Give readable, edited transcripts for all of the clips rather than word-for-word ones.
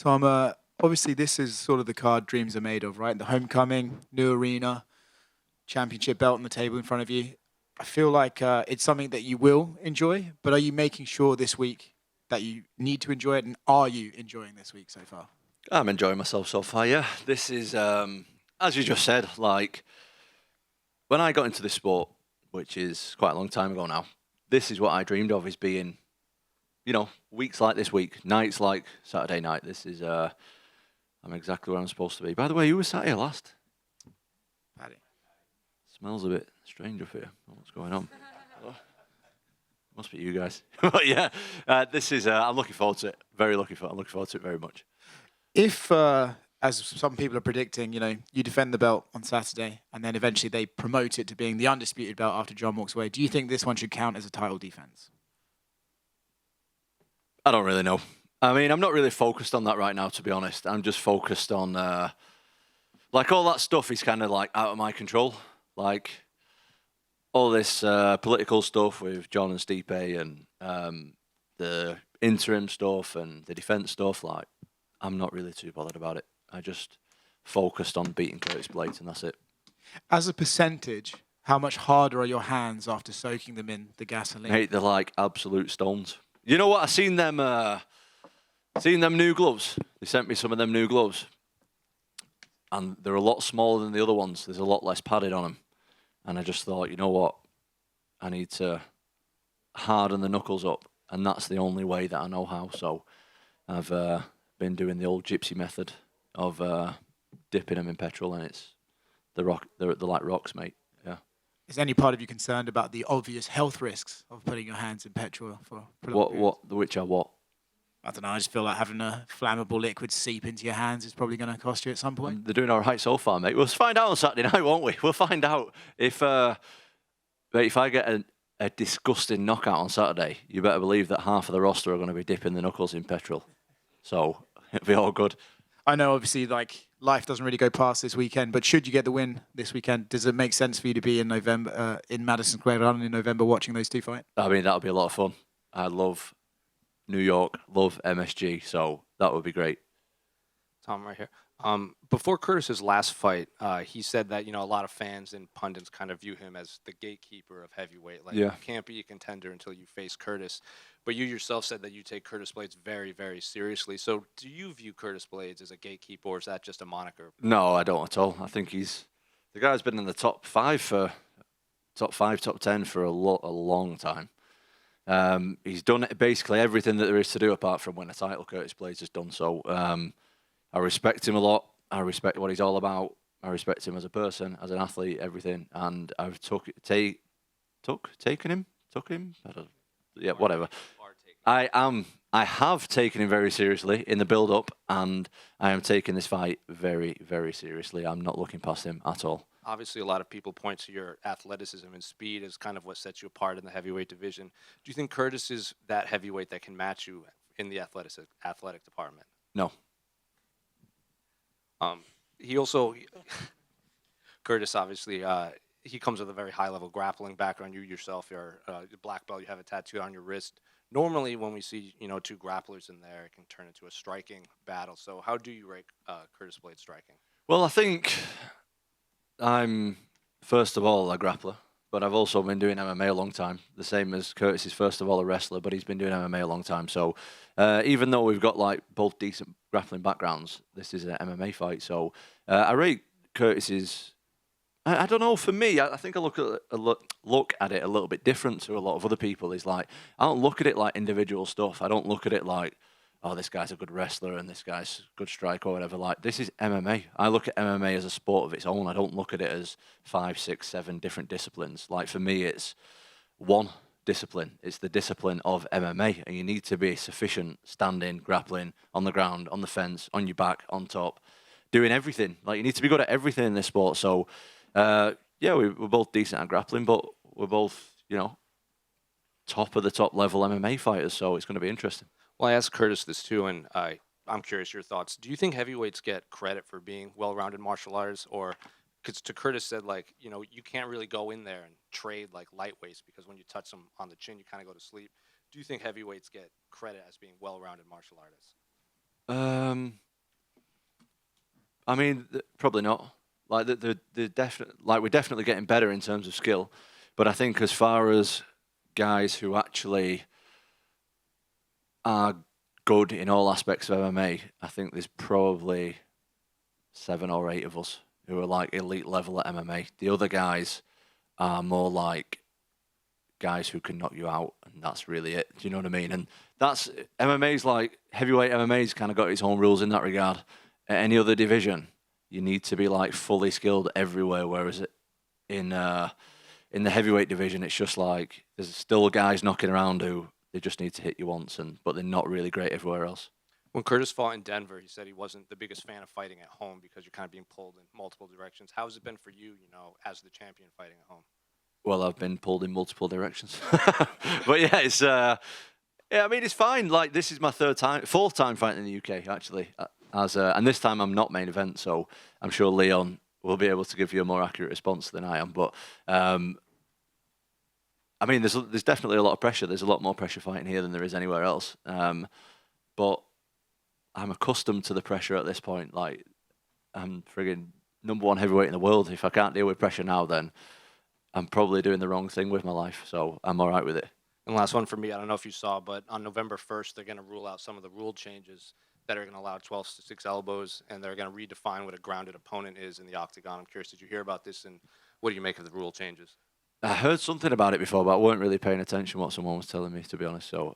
So obviously this is sort of the card dreams are made of, right? The homecoming, new arena, championship belt on the table in front of you. I feel like it's something that you will enjoy, but are you making sure this week that you need to enjoy it, and are you enjoying this week so far? I'm enjoying myself so far, yeah. This is, as you just said, like, when I got into this sport, which is quite a long time ago now, this is what I dreamed of, is being, weeks like this week, nights like Saturday night. This is, I'm exactly where I'm supposed to be. By the way, who was sat here last? Paddy. Smells a bit strange up here. What's going on? Must be you guys. But yeah, this is, I'm looking forward to it. I'm looking forward to it very much. If, as some people are predicting, you defend the belt on Saturday and then eventually they promote it to being the undisputed belt after John walks away, do you think this one should count as a title defense? I don't really know. I mean, I'm not really focused on that right now, to be honest. I'm just focused on, like, all that stuff is kind of, like, out of my control. Like, all this political stuff with John and Stipe and the interim stuff and the defense stuff, like, I'm not really too bothered about it. I just focused on beating Curtis Blaydes, and that's it. As a percentage, how much harder are your hands after soaking them in the gasoline? Mate, they're like absolute stones. You know what? I seen them new gloves. They sent me some of them new gloves, and they're a lot smaller than the other ones. There's a lot less padded on them, and I just thought, you know what? I need to harden the knuckles up, and that's the only way that I know how. So I've been doing the old gypsy method of dipping them in petrol, and it's they're like rocks, mate. Yeah. Is any part of you concerned about the obvious health risks of putting your hands in petrol for Which are what? I don't know. I just feel like having a flammable liquid seep into your hands is probably going to cost you at some point. They're doing all right so far, mate. We'll find out on Saturday night, won't we? We'll find out if I get a disgusting knockout on Saturday, you better believe that half of the roster are going to be dipping the knuckles in petrol. So it'll be all good. I know, obviously, like, life doesn't really go past this weekend, but should you get the win this weekend, does it make sense for you to be in November, in Madison Square Garden in November watching those two fight? I mean, that'll be a lot of fun. I love New York, love MSG, so that would be great. Tom, right here. Before Curtis's last fight, he said that, a lot of fans and pundits kind of view him as the gatekeeper of heavyweight. Like, you can't be a contender until you face Curtis. But you yourself said that you take Curtis Blaydes very, very seriously. So do you view Curtis Blaydes as a gatekeeper, or is that just a moniker? No, I don't at all. I think the guy's been in the top 5, top 10 for a long time. He's done basically everything that there is to do apart from win a title. Curtis Blaydes has done so. I respect him a lot. I respect what he's all about. I respect him as a person, as an athlete, everything. And I've taken him. Whatever. I have taken him very seriously in the build-up, and I am taking this fight very, very seriously. I'm not looking past him at all. Obviously, a lot of people point to your athleticism and speed as kind of what sets you apart in the heavyweight division. Do you think Curtis is that heavyweight that can match you in the athletic department? No. He also, Curtis, obviously, he comes with a very high-level grappling background. You yourself, you're a black belt. You have a tattoo on your wrist. Normally, when we see, two grapplers in there, it can turn into a striking battle. So how do you rate Curtis Blaydes striking? Well, I think I'm, first of all, a grappler, but I've also been doing MMA a long time. The same as Curtis is, first of all, a wrestler, but he's been doing MMA a long time. So even though we've got, like, both decent grappling backgrounds, this is an MMA fight. So I rate Curtis's... I don't know. For me, I think I look at it a little bit different to a lot of other people. Is like, I don't look at it like individual stuff. I don't look at it like, oh, this guy's a good wrestler and this guy's a good striker or whatever. Like, this is MMA. I look at MMA as a sport of its own. I don't look at it as 5, 6, 7 different disciplines. Like, for me, it's one discipline. It's the discipline of MMA, and you need to be sufficient standing, grappling, on the ground, on the fence, on your back, on top, doing everything. Like, you need to be good at everything in this sport. So. We're both decent at grappling, but we're both, top of the top level MMA fighters, so it's going to be interesting. Well, I asked Curtis this too, and I'm curious your thoughts. Do you think heavyweights get credit for being well-rounded martial artists, or because to Curtis said, like, you can't really go in there and trade like lightweights because when you touch them on the chin, you kind of go to sleep. Do you think heavyweights get credit as being well-rounded martial artists? I mean, probably not. Like we're definitely getting better in terms of skill, but I think as far as guys who actually are good in all aspects of MMA, I think there's probably 7 or 8 of us who are like elite level at MMA. The other guys are more like guys who can knock you out, and that's really it. Do you know what I mean? And that's MMA's like heavyweight MMA's kind of got its own rules in that regard. At any other division, you need to be like fully skilled everywhere, whereas in the heavyweight division, it's just like there's still guys knocking around who they just need to hit you once, but they're not really great everywhere else. When Curtis fought in Denver, he said he wasn't the biggest fan of fighting at home because you're kind of being pulled in multiple directions. How has it been for you, as the champion fighting at home? Well, I've been pulled in multiple directions, but yeah, it's I mean, it's fine. Like, this is my fourth time fighting in the UK actually, and this time I'm not main event, so I'm sure Leon will be able to give you a more accurate response than I am. But I mean, there's definitely a lot of pressure. There's a lot more pressure fighting here than there is anywhere else. But I'm accustomed to the pressure at this point. Like, I'm friggin' #1 heavyweight in the world. If I can't deal with pressure now, then I'm probably doing the wrong thing with my life. So I'm all right with it. And last one for me, I don't know if you saw, but on November 1st, they're going to rule out some of the rule changes that are going to allow 12-6 elbows, and they're going to redefine what a grounded opponent is in the octagon. I'm curious, did you hear about this, and what do you make of the rule changes? I heard something about it before, but I weren't really paying attention what someone was telling me, to be honest. So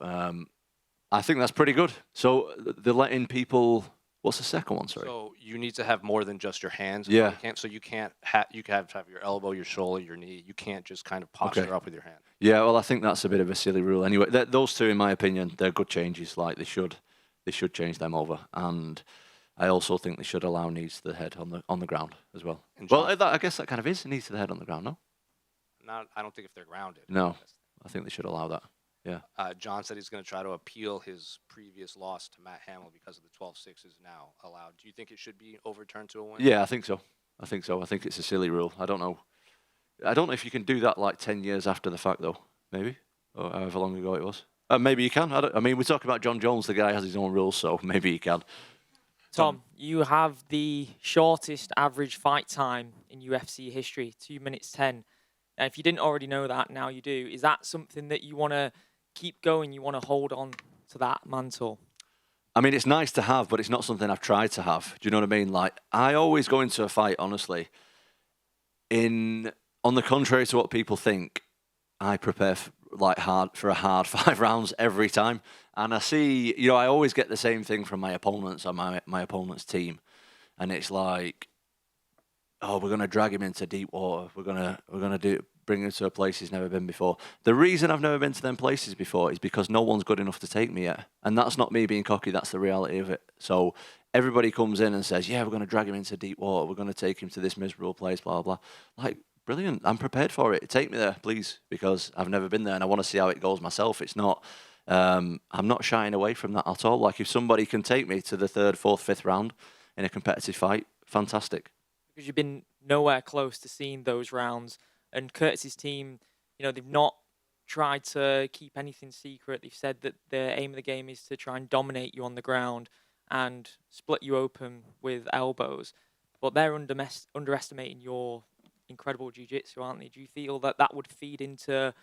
I think that's pretty good. So they're letting people. What's the second one? Sorry. So you need to have more than just your hands. Yeah. You can't have to have your elbow, your shoulder, your knee. You can't just kind of posture up with your hand. Yeah. Well, I think that's a bit of a silly rule. Anyway, those two, in my opinion, they're good changes. Like, they should change them over, and I also think they should allow knees to the head on the ground as well. Well, I guess that kind of is knees to the head on the ground. No. I don't think if they're grounded. No, I think they should allow that. Yeah. John said he's going to try to appeal his previous loss to Matt Hamill because of the 12-6 is now allowed. Do you think it should be overturned to a win? Yeah, I think so. I think it's a silly rule. I don't know if you can do that like 10 years after the fact, though. Maybe, or however long ago it was. Maybe you can. I mean, we talk about John Jones. The guy has his own rules, so maybe he can. Tom, you have the shortest average fight time in UFC history, 2 minutes 10. Now, if you didn't already know that, now you do. Is that something that you want to keep going? You want to hold on to that mantle? I mean, it's nice to have, but it's not something I've tried to have. Do you know what I mean? Like, I always go into a fight, honestly, on the contrary to what people think, I prepare for a hard 5 rounds every time. And I see, I always get the same thing from my opponents on my opponent's team. And it's like, oh, we're going to drag him into deep water. We're going to bring him to a place he's never been before. The reason I've never been to them places before is because no one's good enough to take me yet. And that's not me being cocky. That's the reality of it. So everybody comes in and says, yeah, we're going to drag him into deep water. We're going to take him to this miserable place, blah, blah, blah. Like, brilliant. I'm prepared for it. Take me there, please, because I've never been there and I want to see how it goes myself. It's not, I'm not shying away from that at all. Like, if somebody can take me to the 3rd, 4th, 5th round in a competitive fight, fantastic. Because you've been nowhere close to seeing those rounds. And Curtis's team, they've not tried to keep anything secret. They've said that the aim of the game is to try and dominate you on the ground and split you open with elbows. But they're underestimating your incredible jiu-jitsu, aren't they? Do you feel that that would feed into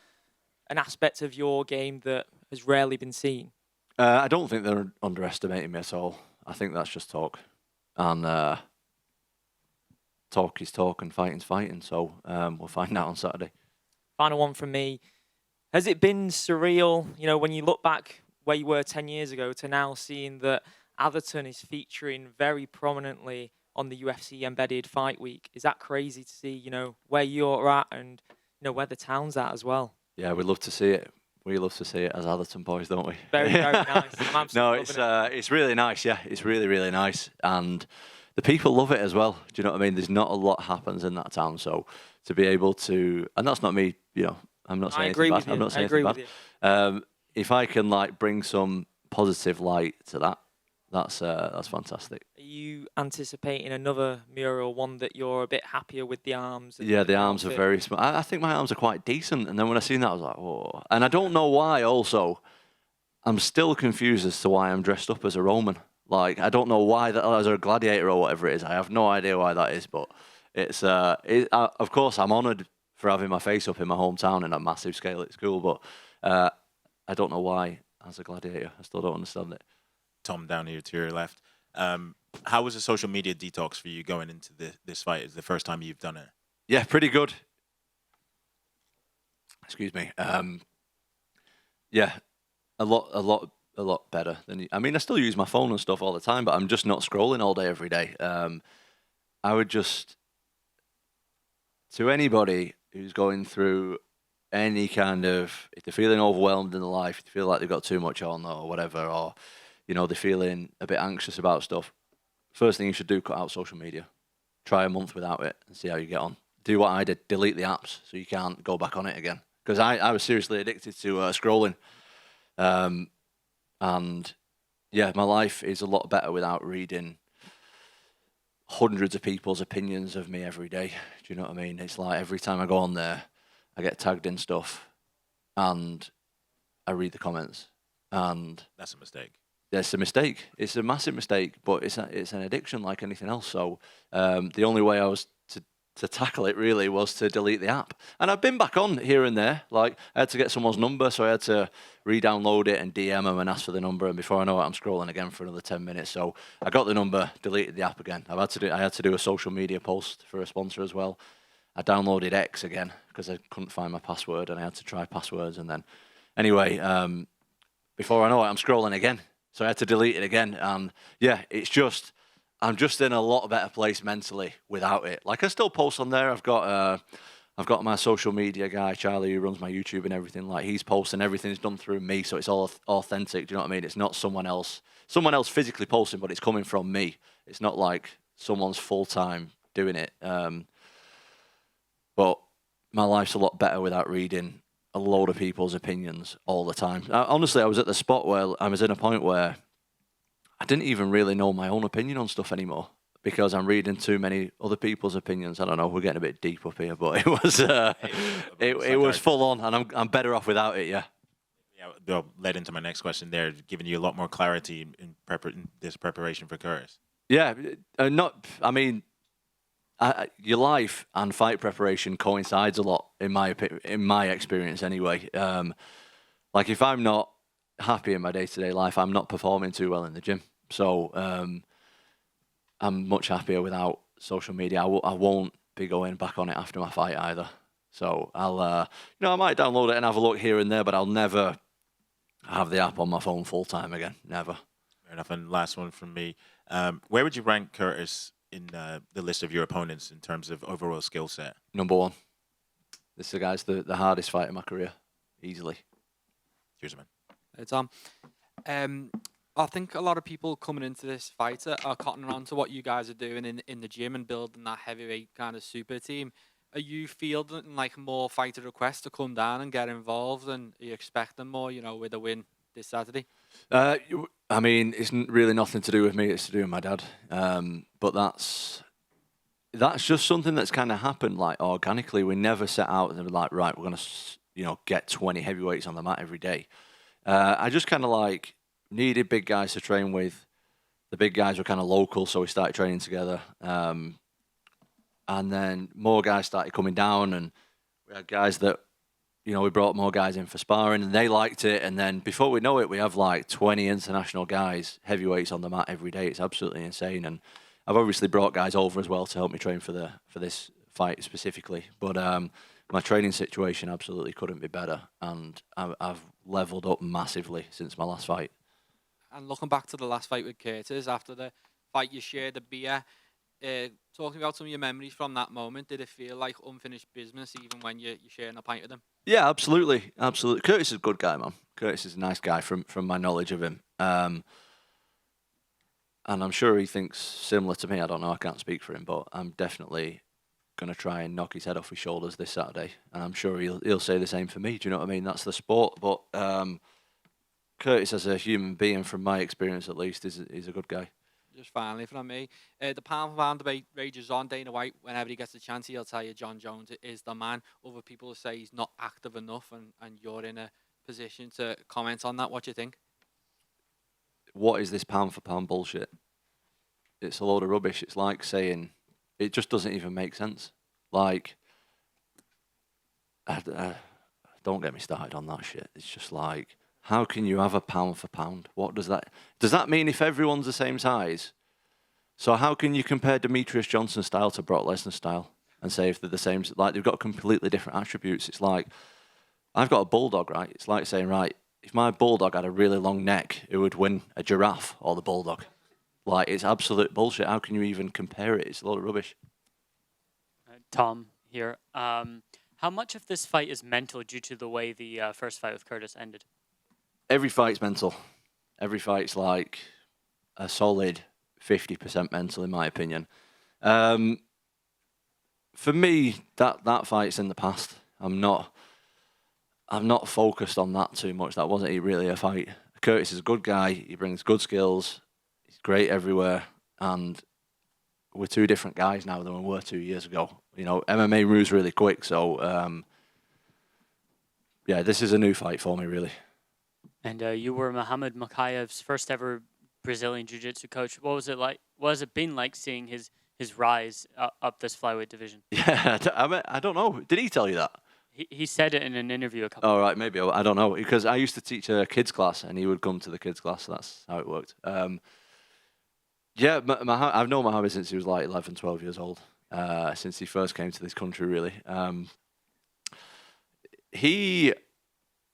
an aspect of your game that has rarely been seen? I don't think they're underestimating me at all. I think that's just talk. And talk is talk and fighting's fighting. So we'll find out on Saturday. Final one from me. Has it been surreal, when you look back where you were 10 years ago to now seeing that Atherton is featuring very prominently on the UFC Embedded Fight Week? Is that crazy to see, where you're at and, where the town's at as well? Yeah, we'd love to see it. We love to see it as Atherton boys, don't we? Very, very nice. No, it's really nice. Yeah, it's really, really nice. And the people love it as well. Do you know what I mean? There's not a lot happens in that town. So to be able to, and that's not me, I'm not saying anything bad. I'm not saying anything bad. If I can bring some positive light to that, that's fantastic. Are you anticipating another mural, one that you're a bit happier with the arms? Yeah, the arms are very small. I think my arms are quite decent. And then when I seen that, I was like, oh. And I don't know why also. I'm still confused as to why I'm dressed up as a Roman. Like, I don't know why that as a gladiator or whatever it is. I have no idea why that is, but it's of course I'm honoured for having my face up in my hometown in a massive scale at school, but I don't know why as a gladiator. I still don't understand it. Tom, down here to your left. How was the social media detox for you going into this fight? Is the first time you've done it? Yeah, pretty good. Excuse me. Yeah, a lot better than. I mean, I still use my phone and stuff all the time, but I'm just not scrolling all day every day. I would just, to anybody who's going through any kind of, if they're feeling overwhelmed in their life, if they feel like they've got too much on or whatever, or they're feeling a bit anxious about stuff, first thing you should do, cut out social media. Try a month without it and see how you get on. Do what I did, delete the apps so you can't go back on it again. Because I was seriously addicted to scrolling. And yeah, my life is a lot better without reading hundreds of people's opinions of me every day. Do you know what I mean? It's like every time I go on there, I get tagged in stuff and I read the comments. And that's a mistake. It's a mistake. It's a massive mistake, but it's an addiction like anything else. So the only way I was to tackle it really was to delete the app. And I've been back on here and there. Like, I had to get someone's number, so I had to re-download it and DM them and ask for the number. And before I know it, I'm scrolling again for another 10 minutes. So I got the number, deleted the app again. I had to do a social media post for a sponsor as well. I downloaded X again because I couldn't find my password, and I had to try passwords. And then, anyway, before I know it, I'm scrolling again. So I had to delete it again. And yeah, I'm just in a lot better place mentally without it. Like, I still post on there. I've got my social media guy, Charlie, who runs my YouTube and everything. Like, he's posting, everything's done through me, so it's all authentic. Do you know what I mean? It's not someone else physically posting, but it's coming from me. It's not like someone's full-time doing it. But my life's a lot better without reading a load of people's opinions all the time. Honestly, I was at the spot where I was in a point where I didn't even really know my own opinion on stuff anymore because I'm reading too many other people's opinions. I don't know, we're getting a bit deep up here, but it was it was full on, and I'm better off without it. Yeah. Yeah, that led into my next question. There, giving you a lot more clarity in this preparation for Curtis. Yeah, your life and fight preparation coincides a lot in my experience anyway. Like, if I'm not happy in my day-to-day life, I'm not performing too well in the gym. So I'm much happier without social media. I won't be going back on it after my fight either. So I'll, I might download it and have a look here and there, but I'll never have the app on my phone full time again. Never. Fair enough. And last one from me. Where would you rank Curtis in the list of your opponents in terms of overall skill set? Number one. This guy's the hardest fight in my career, easily. Cheers, man. Hey, Tom. I think a lot of people coming into this fight are cottoning on to what you guys are doing in the gym and building that heavyweight kind of super team. Are you fielding like more fighter requests to come down and get involved, and are you expecting more, with a win this Saturday? I mean, it's really nothing to do with me. It's to do with my dad. But that's just something that's kind of happened like organically. We never set out and were like, right, we're gonna get 20 heavyweights on the mat every day. I just kind of like needed big guys to train with. The big guys were kind of local, so we started training together. And then more guys started coming down, and we had guys that, we brought more guys in for sparring, and they liked it. And then before we know it, we have like 20 international guys, heavyweights on the mat every day. It's absolutely insane. And I've obviously brought guys over as well to help me train for this fight specifically. But my training situation absolutely couldn't be better, and I've leveled up massively since my last fight. And looking back to the last fight with Curtis, after the fight you shared a beer, talking about some of your memories from that moment, did it feel like unfinished business even when you're sharing a pint with him? Yeah, absolutely. Curtis is a good guy, man. Curtis is a nice guy from my knowledge of him. And I'm sure he thinks similar to me. I don't know, I can't speak for him, but I'm definitely going to try and knock his head off his shoulders this Saturday. And I'm sure he'll say the same for me. Do you know what I mean? That's the sport. But Curtis, as a human being, from my experience at least, is a good guy. Just finally from me, the pound for pound debate rages on. Dana White, whenever he gets a chance, he'll tell you John Jones is the man. Other people say he's not active enough, and you're in a position to comment on that. What do you think? what is this pound for pound bullshit? It's a load of rubbish. It's like saying, it just doesn't even make sense. Like, don't get me started on that shit. It's just like, how can you have a pound for pound? What does that mean if everyone's the same size? So how can you compare Demetrius Johnson's style to Brock Lesnar's style and say if they're the same? Like, they've got completely different attributes. It's like, I've got a bulldog, right? It's like saying, right, if my bulldog had a really long neck, it would win a giraffe or the bulldog. Like, it's absolute bullshit. How can you even compare it? It's a lot of rubbish. Tom here. How much of this fight is mental due to the way the first fight with Curtis ended? Every fight's mental. Every fight's like a solid 50% mental, in my opinion. For me, that fight's in the past. I'm not focused on that too much. That wasn't really a fight. Curtis is a good guy. He brings good skills. He's great everywhere. And we're two different guys now than we were 2 years ago. You know, MMA moves really quick. So, yeah, this is a new fight for me, really. And you were Muhammad Makayev's first ever Brazilian Jiu-Jitsu coach. What was it like? What has it been like seeing his rise up this flyweight division? Yeah, I don't know. Did he tell you that? He said it in an interview a couple. Oh, right, maybe. I don't know. Because I used to teach a kids class, and he would come to the kids class. So that's how it worked. Yeah, I've known Muhammad since he was like 11, 12 years old. Since he first came to this country, really.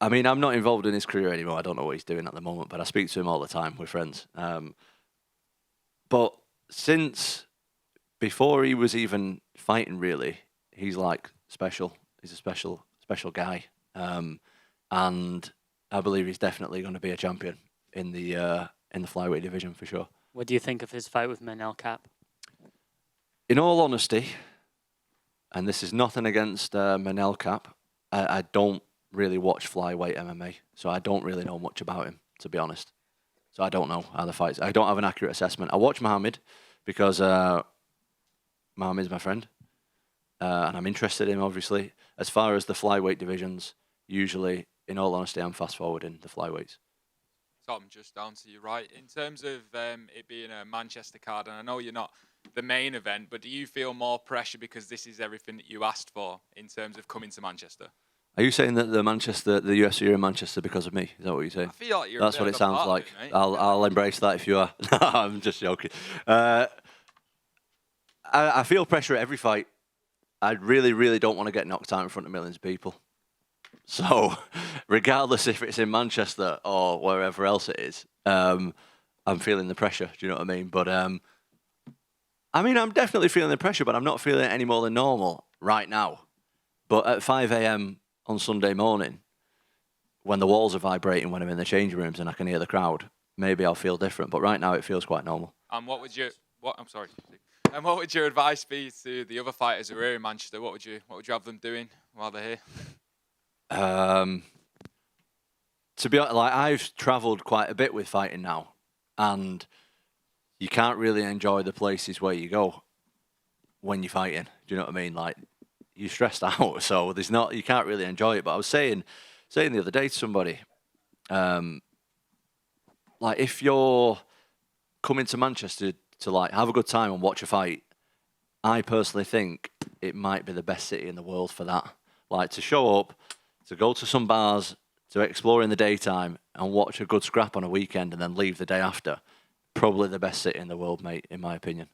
I mean, I'm not involved in his career anymore. I don't know what he's doing at the moment, but I speak to him all the time. We're friends. But since before he was even fighting, really, he's like special. He's a special guy. And I believe he's definitely going to be a champion in the flyweight division for sure. What do you think of his fight with Manel Cap? In all honesty, and this is nothing against Manel Cap, I don't really watch flyweight MMA, so I don't really know much about him, to be honest. So I don't know how the fights. I don't have an accurate assessment. I watch Muhammad because Muhammad's my friend, and I'm interested in him, obviously. As far as the flyweight divisions, usually, in all honesty, I'm fast forwarding the flyweights. Tom, just down to you, right? In terms of it being a Manchester card, and I know you're not the main event, but do you feel more pressure because this is everything that you asked for in terms of coming to Manchester? Are you saying that the UFC are in Manchester because of me? Is that what you're saying? I feel like you're. That's what it sounds like. I'll embrace that if you are. No, I'm just joking. I feel pressure at every fight. I really, really don't want to get knocked out in front of millions of people. So, regardless if it's in Manchester or wherever else it is, I'm feeling the pressure. Do you know what I mean? But I mean, I'm definitely feeling the pressure, but I'm not feeling it any more than normal right now. But at 5 a.m. on Sunday morning, when the walls are vibrating, when I'm in the changing rooms and I can hear the crowd, maybe I'll feel different. But right now, it feels quite normal. And what would your And what would your advice be to the other fighters who are here in Manchester? What would you have them doing while they're here? To be honest, like, I've travelled quite a bit with fighting now, and you can't really enjoy the places where you go when you're fighting. Do you know what I mean? Like, you're stressed out, so you can't really enjoy it. But I was saying the other day to somebody, like, if you're coming to Manchester to like have a good time and watch a fight, I personally think it might be the best city in the world for that. Like, to show up, to go to some bars, to explore in the daytime and watch a good scrap on a weekend and then leave the day after. Probably the best city in the world, mate, in my opinion.